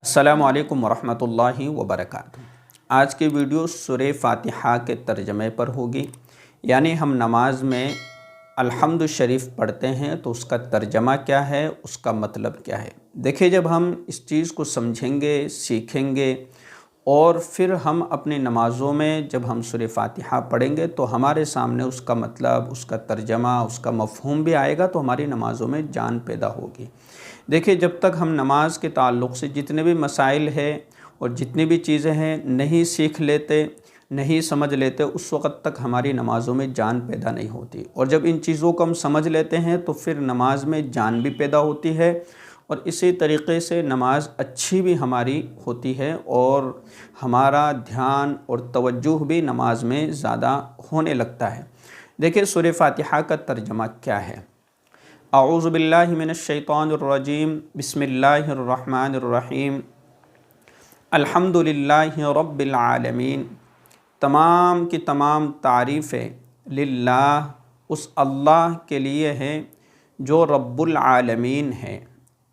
السلام علیکم ورحمۃ اللہ وبرکاتہ۔ آج کی ویڈیو سورہ فاتحہ کے ترجمے پر ہوگی، یعنی ہم نماز میں الحمد شریف پڑھتے ہیں تو اس کا ترجمہ کیا ہے، اس کا مطلب کیا ہے۔ دیکھیں، جب ہم اس چیز کو سمجھیں گے، سیکھیں گے اور پھر ہم اپنی نمازوں میں جب ہم سورہ فاتحہ پڑھیں گے تو ہمارے سامنے اس کا مطلب، اس کا ترجمہ، اس کا مفہوم بھی آئے گا تو ہماری نمازوں میں جان پیدا ہوگی۔ دیکھیں، جب تک ہم نماز کے تعلق سے جتنے بھی مسائل ہیں اور جتنی بھی چیزیں ہیں نہیں سیکھ لیتے، نہیں سمجھ لیتے، اس وقت تک ہماری نمازوں میں جان پیدا نہیں ہوتی، اور جب ان چیزوں کو ہم سمجھ لیتے ہیں تو پھر نماز میں جان بھی پیدا ہوتی ہے، اور اسی طریقے سے نماز اچھی بھی ہماری ہوتی ہے اور ہمارا دھیان اور توجہ بھی نماز میں زیادہ ہونے لگتا ہے۔ دیکھیں، سورہ فاتحہ کا ترجمہ کیا ہے۔ اعوذ باللہ من الشیطان الرجیم، بسم اللہ الرحمن الرحیم، الحمد للہ رب العالمین۔ تمام کی تمام تعریفیں للہ، اس اللہ کے لیے ہیں جو رب العالمین ہے۔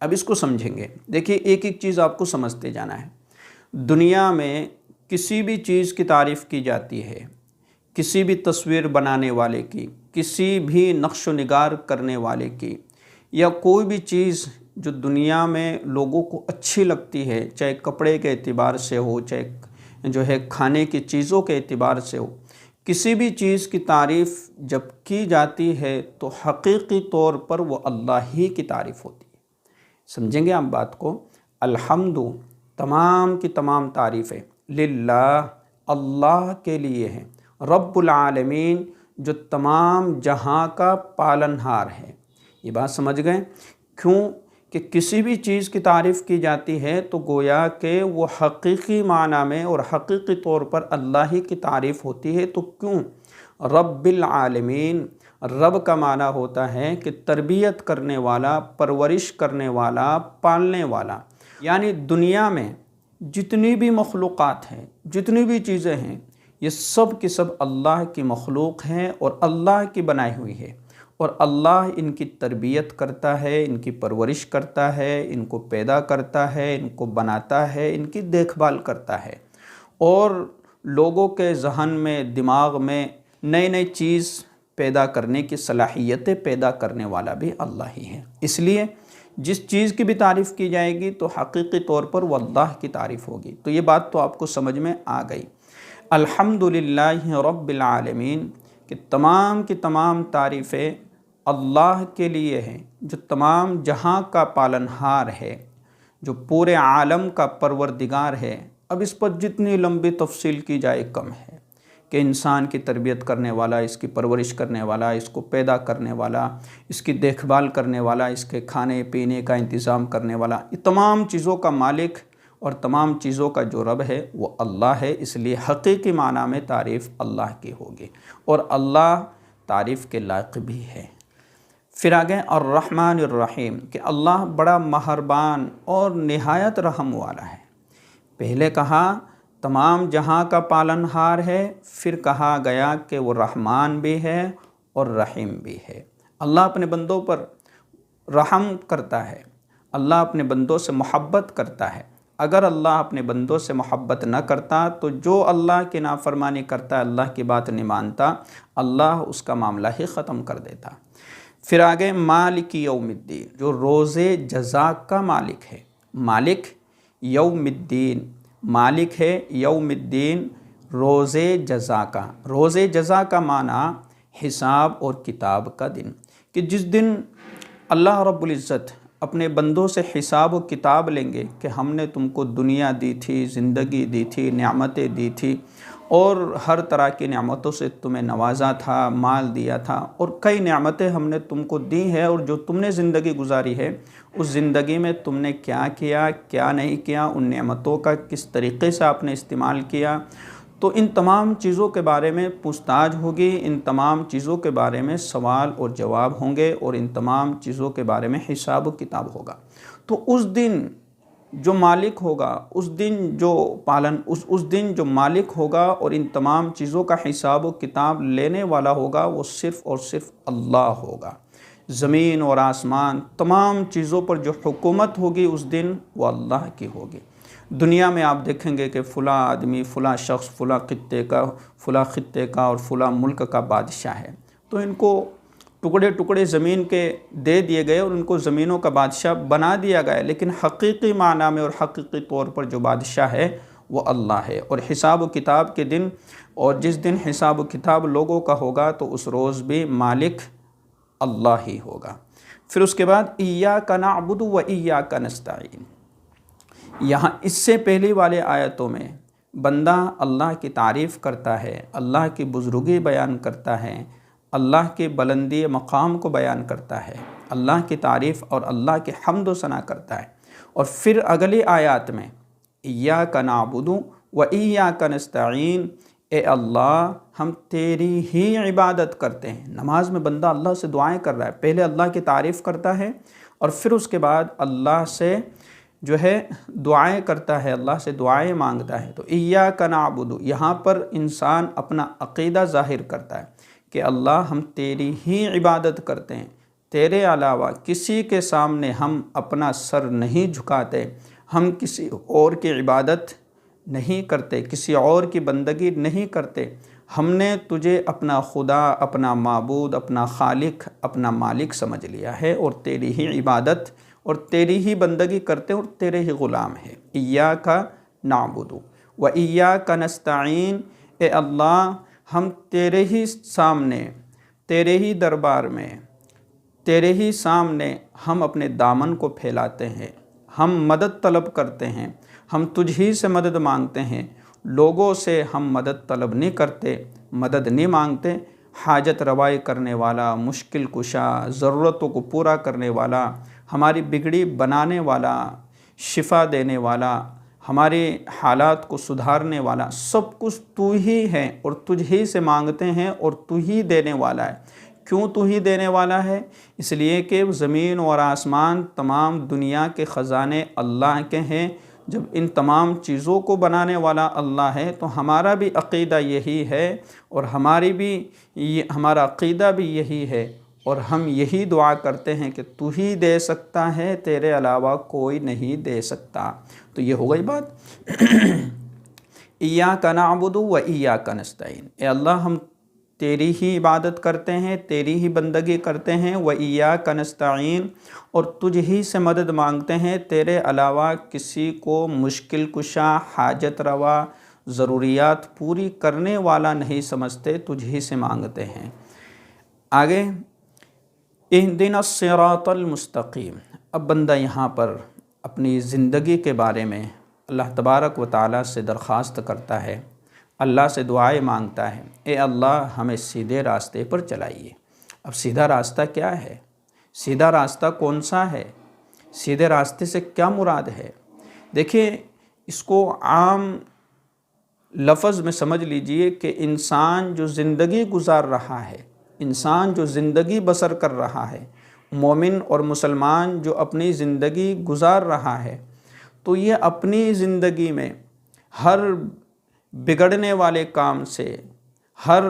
اب اس کو سمجھیں گے۔ دیکھیے، ایک ایک چیز آپ کو سمجھتے جانا ہے۔ دنیا میں کسی بھی چیز کی تعریف کی جاتی ہے، کسی بھی تصویر بنانے والے کی، کسی بھی نقش و نگار کرنے والے کی، یا کوئی بھی چیز جو دنیا میں لوگوں کو اچھی لگتی ہے، چاہے کپڑے کے اعتبار سے ہو، چاہے جو ہے کھانے کی چیزوں کے اعتبار سے ہو، کسی بھی چیز کی تعریف جب کی جاتی ہے تو حقیقی طور پر وہ اللہ ہی کی تعریف ہوتی ہے۔ سمجھیں گے آپ بات کو؟ الحمد، تمام کی تمام تعریفیں للہ، اللہ کے لیے ہیں، رب العالمین، جو تمام جہاں کا پالنہار ہے۔ یہ بات سمجھ گئے؟ کیوں کہ کسی بھی چیز کی تعریف کی جاتی ہے تو گویا کہ وہ حقیقی معنی میں اور حقیقی طور پر اللہ ہی کی تعریف ہوتی ہے۔ تو کیوں؟ رب العالمین، رب کا معنی ہوتا ہے کہ تربیت کرنے والا، پرورش کرنے والا، پالنے والا، یعنی دنیا میں جتنی بھی مخلوقات ہیں، جتنی بھی چیزیں ہیں، یہ سب کی سب اللہ کی مخلوق ہیں اور اللہ کی بنائی ہوئی ہے، اور اللہ ان کی تربیت کرتا ہے، ان کی پرورش کرتا ہے، ان کو پیدا کرتا ہے، ان کو بناتا ہے، ان کی دیکھ بھال کرتا ہے، اور لوگوں کے ذہن میں، دماغ میں نئی نئی چیز پیدا کرنے کی صلاحیتیں پیدا کرنے والا بھی اللہ ہی ہے۔ اس لیے جس چیز کی بھی تعریف کی جائے گی تو حقیقی طور پر وہ اللہ کی تعریف ہوگی۔ تو یہ بات تو آپ کو سمجھ میں آ گئی۔ الحمد للہ رب العالمین، کہ تمام کی تمام تعریفیں اللہ کے لیے ہیں، جو تمام جہاں کا پالنہار ہے، جو پورے عالم کا پروردگار ہے۔ اب اس پر جتنی لمبی تفصیل کی جائے کم ہے، کہ انسان کی تربیت کرنے والا، اس کی پرورش کرنے والا، اس کو پیدا کرنے والا، اس کی دیکھ بھال کرنے والا، اس کے کھانے پینے کا انتظام کرنے والا، یہ تمام چیزوں کا مالک اور تمام چیزوں کا جو رب ہے وہ اللہ ہے۔ اس لیے حقیقی معنی میں تعریف اللہ کی ہوگی، اور اللہ تعریف کے لائق بھی ہے۔ پھر آگے الرحمن الرحیم، کہ اللہ بڑا مہربان اور نہایت رحم والا ہے۔ پہلے کہا تمام جہاں کا پالنہار ہے، پھر کہا گیا کہ وہ رحمان بھی ہے اور رحیم بھی ہے۔ اللہ اپنے بندوں پر رحم کرتا ہے، اللہ اپنے بندوں سے محبت کرتا ہے۔ اگر اللہ اپنے بندوں سے محبت نہ کرتا تو جو اللہ کی نافرمانی کرتا ہے، اللہ کی بات نہیں مانتا، اللہ اس کا معاملہ ہی ختم کر دیتا۔ پھر آگے مالک یوم الدین، جو روز جزا کا مالک ہے۔ مالک یوم الدین، مالک ہے یوم الدین، روز جزا کا۔ روز جزا کا معنی حساب اور کتاب کا دن، کہ جس دن اللہ رب العزت اپنے بندوں سے حساب و کتاب لیں گے کہ ہم نے تم کو دنیا دی تھی، زندگی دی تھی، نعمتیں دی تھی، اور ہر طرح کی نعمتوں سے تمہیں نوازا تھا، مال دیا تھا، اور کئی نعمتیں ہم نے تم کو دی ہیں، اور جو تم نے زندگی گزاری ہے اس زندگی میں تم نے کیا کیا، کیا نہیں کیا، ان نعمتوں کا کس طریقے سے آپ نے استعمال کیا، تو ان تمام چیزوں کے بارے میں پوچھ تاچھ ہوگی، ان تمام چیزوں کے بارے میں سوال اور جواب ہوں گے، اور ان تمام چیزوں کے بارے میں حساب و کتاب ہوگا۔ تو اس دن جو مالک ہوگا، اس دن جو مالک ہوگا اور ان تمام چیزوں کا حساب و کتاب لینے والا ہوگا، وہ صرف اور صرف اللہ ہوگا۔ زمین اور آسمان تمام چیزوں پر جو حکومت ہوگی اس دن وہ اللہ کی ہوگی۔ دنیا میں آپ دیکھیں گے کہ فلاں آدمی، فلاں شخص فلاں خطے کا اور فلاں ملک کا بادشاہ ہے، تو ان کو ٹکڑے ٹکڑے زمین کے دے دیے گئے اور ان کو زمینوں کا بادشاہ بنا دیا گیا، لیکن حقیقی معنی میں اور حقیقی طور پر جو بادشاہ ہے وہ اللہ ہے۔ اور حساب و کتاب کے دن، اور جس دن حساب و کتاب لوگوں کا ہوگا تو اس روز بھی مالک اللہ ہی ہوگا۔ پھر اس کے بعد ایاک نعبد و ایاک نستعین، یہاں اس سے پہلی والے آیتوں میں بندہ اللہ کی تعریف کرتا ہے، اللہ کی بزرگی بیان کرتا ہے، اللہ کی بلندی مقام کو بیان کرتا ہے، اللہ کی تعریف اور اللہ کی حمد و ثنا کرتا ہے، اور پھر اگلی آیات میں ایاک نعبد و ایاک نستعین، اے اللہ ہم تیری ہی عبادت کرتے ہیں۔ نماز میں بندہ اللہ سے دعائیں کر رہا ہے، پہلے اللہ کی تعریف کرتا ہے اور پھر اس کے بعد اللہ سے جو ہے دعائیں کرتا ہے، اللہ سے دعائیں مانگتا ہے۔ تو ایاک نعبد، یہاں پر انسان اپنا عقیدہ ظاہر کرتا ہے کہ اللہ ہم تیری ہی عبادت کرتے ہیں، تیرے علاوہ کسی کے سامنے ہم اپنا سر نہیں جھکاتے، ہم کسی اور کی عبادت نہیں کرتے، کسی اور کی بندگی نہیں کرتے، ہم نے تجھے اپنا خدا، اپنا معبود، اپنا خالق، اپنا مالک سمجھ لیا ہے اور تیری ہی عبادت اور تیری ہی بندگی کرتے اور تیرے ہی غلام ہے۔ ایاک نعبد و ایاک نستعین، اے اللہ ہم تیرے ہی سامنے، تیرے ہی دربار میں، تیرے ہی سامنے ہم اپنے دامن کو پھیلاتے ہیں، ہم مدد طلب کرتے ہیں، ہم تجھ ہی سے مدد مانگتے ہیں، لوگوں سے ہم مدد طلب نہیں کرتے، مدد نہیں مانگتے۔ حاجت روائی کرنے والا، مشکل کشا، ضرورتوں کو پورا کرنے والا، ہماری بگڑی بنانے والا، شفا دینے والا، ہمارے حالات کو سدھارنے والا، سب کچھ تو ہی ہے اور تجھ ہی سے مانگتے ہیں اور تو ہی دینے والا ہے۔ کیوں تو ہی دینے والا ہے؟ اس لیے کہ زمین اور آسمان تمام دنیا کے خزانے اللہ کے ہیں۔ جب ان تمام چیزوں کو بنانے والا اللہ ہے تو ہمارا بھی عقیدہ یہی ہے اور ہمارا عقیدہ بھی یہی ہے، اور ہم یہی دعا کرتے ہیں کہ تو ہی دے سکتا ہے، تیرے علاوہ کوئی نہیں دے سکتا۔ تو یہ ہو گئی بات۔ ایاک نعبد و ایاک نستعین، اے اللہ ہم تیری ہی عبادت کرتے ہیں، تیری ہی بندگی کرتے ہیں، و ایاک نستعین، اور تجھ ہی سے مدد مانگتے ہیں، تیرے علاوہ کسی کو مشکل کشا، حاجت روا، ضروریات پوری کرنے والا نہیں سمجھتے، تجھ ہی سے مانگتے ہیں۔ آگے اہدنا الصراط المستقیم، اب بندہ یہاں پر اپنی زندگی کے بارے میں اللہ تبارک و تعالیٰ سے درخواست کرتا ہے، اللہ سے دعائیں مانگتا ہے، اے اللہ ہمیں سیدھے راستے پر چلائیے۔ اب سیدھا راستہ کیا ہے؟ سیدھا راستہ کون سا ہے؟ سیدھے راستے سے کیا مراد ہے؟ دیکھیں، اس کو عام لفظ میں سمجھ لیجئے کہ انسان جو زندگی گزار رہا ہے، انسان جو زندگی بسر کر رہا ہے، مومن اور مسلمان جو اپنی زندگی گزار رہا ہے، تو یہ اپنی زندگی میں ہر بگڑنے والے کام سے، ہر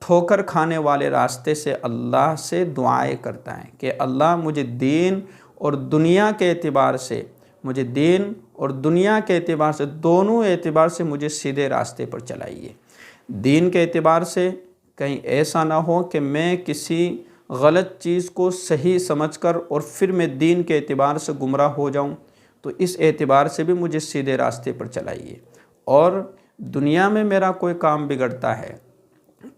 ٹھوکر کھانے والے راستے سے اللہ سے دعائیں کرتا ہے کہ اللہ مجھے دین اور دنیا کے اعتبار سے، مجھے دین اور دنیا کے اعتبار سے، دونوں اعتبار سے مجھے سیدھے راستے پر چلائیے۔ دین کے اعتبار سے کہیں ایسا نہ ہو کہ میں کسی غلط چیز کو صحیح سمجھ کر اور پھر میں دین کے اعتبار سے گمراہ ہو جاؤں، تو اس اعتبار سے بھی مجھے سیدھے راستے پر چلائیے۔ اور دنیا میں میرا کوئی کام بگڑتا ہے،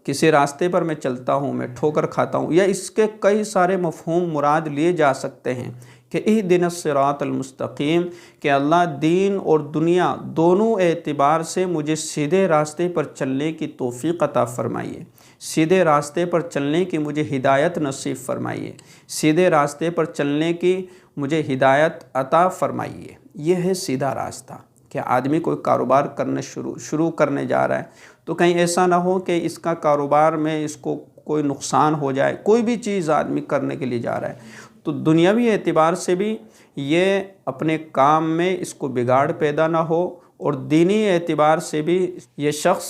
کسی راستے پر میں چلتا ہوں، میں ٹھوکر کھاتا ہوں، یا اس کے کئی سارے مفہوم مراد لیے جا سکتے ہیں کہ اہدنا الصراط المستقیم، کہ اللہ دین اور دنیا دونوں اعتبار سے مجھے سیدھے راستے پر چلنے کی توفیق عطا فرمائیے، سیدھے راستے پر چلنے کی مجھے ہدایت نصیب فرمائیے، سیدھے راستے پر چلنے کی مجھے ہدایت عطا فرمائیے۔ یہ ہے سیدھا راستہ۔ کہ آدمی کوئی کاروبار کرنے شروع کرنے جا رہا ہے تو کہیں ایسا نہ ہو کہ اس کا کاروبار میں اس کو کوئی نقصان ہو جائے، کوئی بھی چیز آدمی کرنے کے لیے جا رہا ہے تو دنیاوی اعتبار سے بھی یہ اپنے کام میں اس کو بگاڑ پیدا نہ ہو، اور دینی اعتبار سے بھی یہ شخص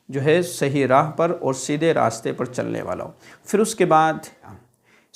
جو ہے صحیح راہ پر اور سیدھے راستے پر چلنے والا ہو۔ پھر اس کے بعد